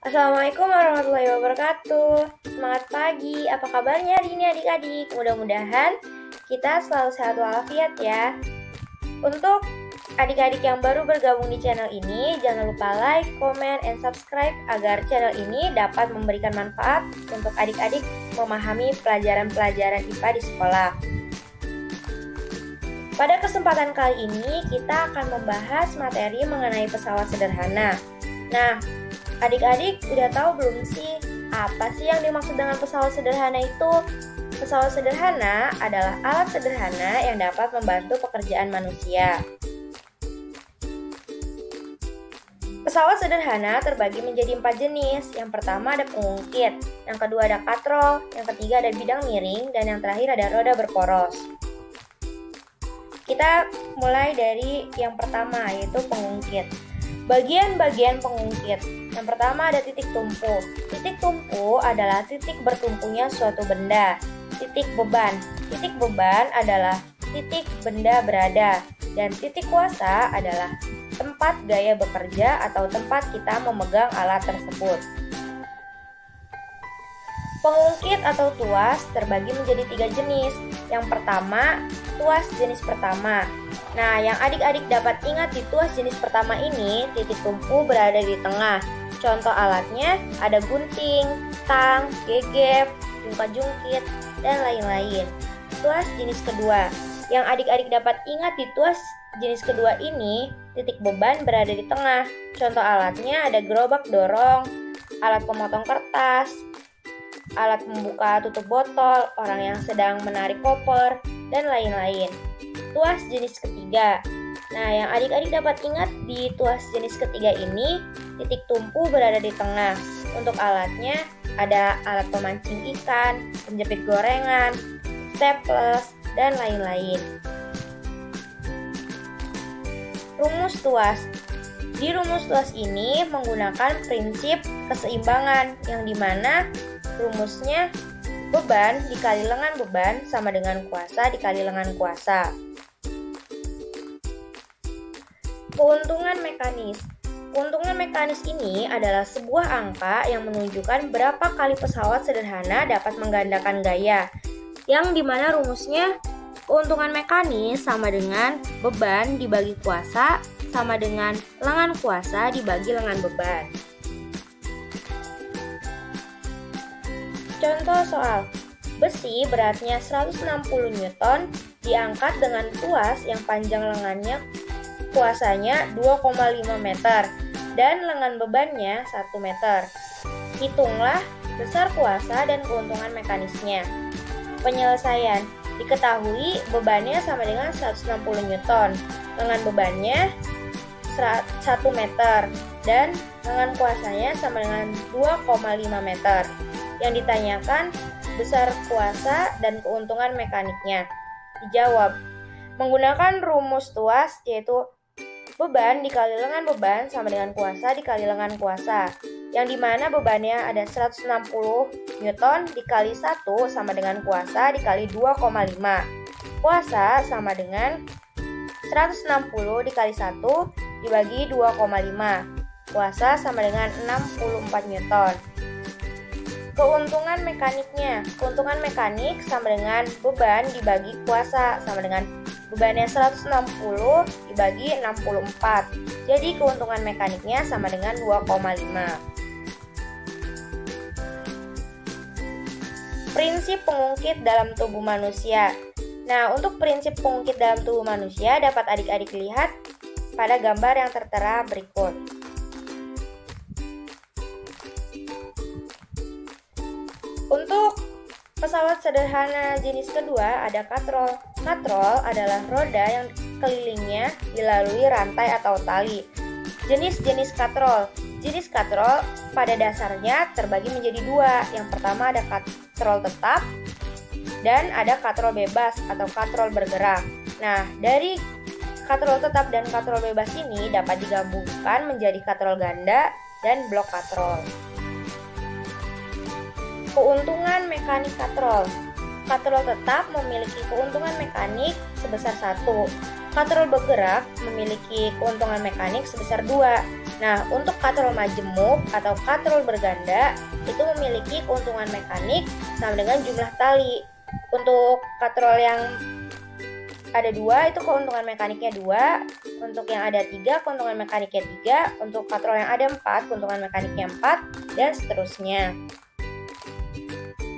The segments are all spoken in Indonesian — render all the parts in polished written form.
Assalamualaikum warahmatullahi wabarakatuh. Semangat pagi, apa kabarnya hari ini adik-adik? Mudah-mudahan kita selalu sehat walafiat ya. Untuk adik-adik yang baru bergabung di channel ini, jangan lupa like, comment, and subscribe agar channel ini dapat memberikan manfaat untuk adik-adik memahami pelajaran-pelajaran IPA di sekolah. Pada kesempatan kali ini, kita akan membahas materi mengenai pesawat sederhana. Nah, adik-adik udah tahu belum sih apa sih yang dimaksud dengan pesawat sederhana itu? Pesawat sederhana adalah alat sederhana yang dapat membantu pekerjaan manusia. Pesawat sederhana terbagi menjadi 4 jenis. Yang pertama ada pengungkit, yang kedua ada katrol, yang ketiga ada bidang miring, dan yang terakhir ada roda berporos. Kita mulai dari yang pertama, yaitu pengungkit. Bagian-bagian pengungkit. Yang pertama ada titik tumpu. Titik tumpu adalah titik bertumpunya suatu benda. Titik beban. Titik beban adalah titik benda berada. Dan titik kuasa adalah tempat gaya bekerja atau tempat kita memegang alat tersebut. Pengungkit atau tuas terbagi menjadi 3 jenis. Yang pertama, tuas jenis pertama. Nah, yang adik-adik dapat ingat di tuas jenis pertama ini, titik tumpu berada di tengah. Contoh alatnya ada gunting, tang, gegep, jungkat-jungkit, dan lain-lain. Tuas jenis kedua. Yang adik-adik dapat ingat di tuas jenis kedua ini, titik beban berada di tengah. Contoh alatnya ada gerobak dorong, alat pemotong kertas, alat membuka tutup botol, orang yang sedang menarik koper, dan lain-lain. Tuas jenis ketiga. Nah, yang adik-adik dapat ingat di tuas jenis ketiga ini, titik tumpu berada di tengah. Untuk alatnya ada alat pemancing ikan, penjepit gorengan, staples, dan lain-lain. Rumus tuas. Di rumus tuas ini menggunakan prinsip keseimbangan, yang dimana rumusnya beban dikali lengan beban sama dengan kuasa dikali lengan kuasa. Keuntungan mekanis. Keuntungan mekanis ini adalah sebuah angka yang menunjukkan berapa kali pesawat sederhana dapat menggandakan gaya, yang dimana rumusnya keuntungan mekanis sama dengan beban dibagi kuasa sama dengan lengan kuasa dibagi lengan beban. Contoh soal, besi beratnya 160 Newton diangkat dengan tuas yang panjang lengannya kuasanya 2,5 meter dan lengan bebannya 1 meter. Hitunglah besar kuasa dan keuntungan mekanisnya. Penyelesaian. Diketahui bebannya sama dengan 160 Newton, lengan bebannya 1 meter, dan lengan kuasanya sama dengan 2,5 meter. Yang ditanyakan besar kuasa dan keuntungan mekaniknya. Dijawab menggunakan rumus tuas, yaitu beban dikali lengan beban sama dengan kuasa dikali lengan kuasa, yang dimana bebannya ada 160 Newton dikali 1 sama dengan kuasa dikali 2,5. Kuasa sama dengan 160 dikali 1 dibagi 2,5. Kuasa sama dengan 64 Newton. Keuntungan mekaniknya. Keuntungan mekanik sama dengan beban dibagi kuasa sama dengan bebannya 160 dibagi 64. Jadi keuntungan mekaniknya sama dengan 2,5. Prinsip pengungkit dalam tubuh manusia. Nah, untuk prinsip pengungkit dalam tubuh manusia dapat adik-adik lihat pada gambar yang tertera berikut. Untuk pesawat sederhana jenis kedua ada katrol. Katrol adalah roda yang kelilingnya dilalui rantai atau tali. Jenis-jenis katrol. Jenis katrol pada dasarnya terbagi menjadi 2. Yang pertama ada katrol tetap dan ada katrol bebas atau katrol bergerak. Nah, dari katrol tetap dan katrol bebas ini dapat digabungkan menjadi katrol ganda dan blok katrol. Keuntungan mekanik katrol. Katrol tetap memiliki keuntungan mekanik sebesar 1. Katrol bergerak memiliki keuntungan mekanik sebesar 2. Nah, untuk katrol majemuk atau katrol berganda itu memiliki keuntungan mekanik sama dengan jumlah tali. Untuk katrol yang ada 2 itu keuntungan mekaniknya 2, untuk yang ada 3 keuntungan mekaniknya 3, untuk katrol yang ada 4 keuntungan mekaniknya 4, dan seterusnya.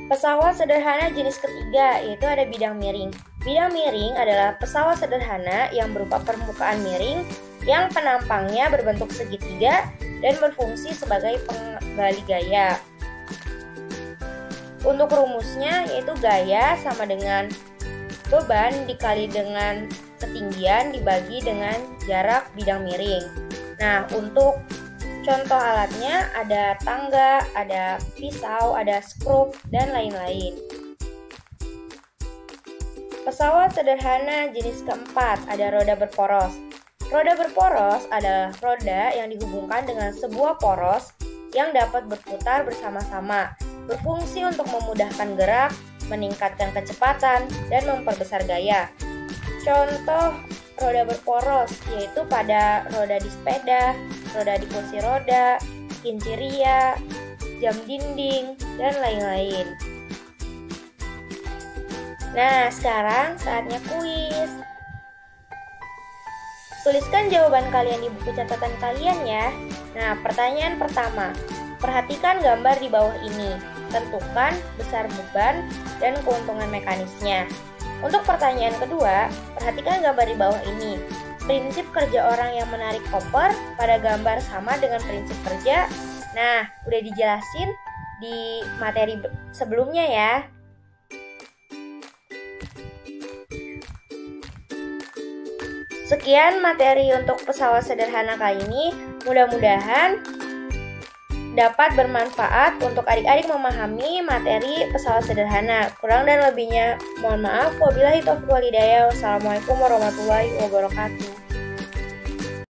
Pesawat sederhana jenis ketiga yaitu ada bidang miring. Bidang miring adalah pesawat sederhana yang berupa permukaan miring yang penampangnya berbentuk segitiga dan berfungsi sebagai penggali gaya. Untuk rumusnya yaitu gaya sama dengan beban dikali dengan ketinggian dibagi dengan jarak bidang miring. Nah, untuk contoh alatnya ada tangga, ada pisau, ada skrup, dan lain-lain. Pesawat sederhana jenis keempat ada roda berporos. Roda berporos adalah roda yang dihubungkan dengan sebuah poros yang dapat berputar bersama-sama, berfungsi untuk memudahkan gerak, meningkatkan kecepatan, dan memperbesar gaya. Contoh roda berporos yaitu pada roda di sepeda, roda di kursi roda, kunci ria, jam dinding, dan lain-lain. Nah, sekarang saatnya kuis. Tuliskan jawaban kalian di buku catatan kalian ya. Nah, pertanyaan pertama. Perhatikan gambar di bawah ini. Tentukan besar beban dan keuntungan mekanisnya. Untuk pertanyaan kedua, perhatikan gambar di bawah ini. Prinsip kerja orang yang menarik koper pada gambar sama dengan prinsip kerja. Nah, udah dijelasin di materi sebelumnya ya. Sekian materi untuk pesawat sederhana kali ini. Mudah-mudahan dapat bermanfaat untuk adik-adik memahami materi pesawat sederhana. Kurang dan lebihnya mohon maaf. Wabillahi taufiq wal hidayah. Wassalamualaikum warahmatullahi wabarakatuh.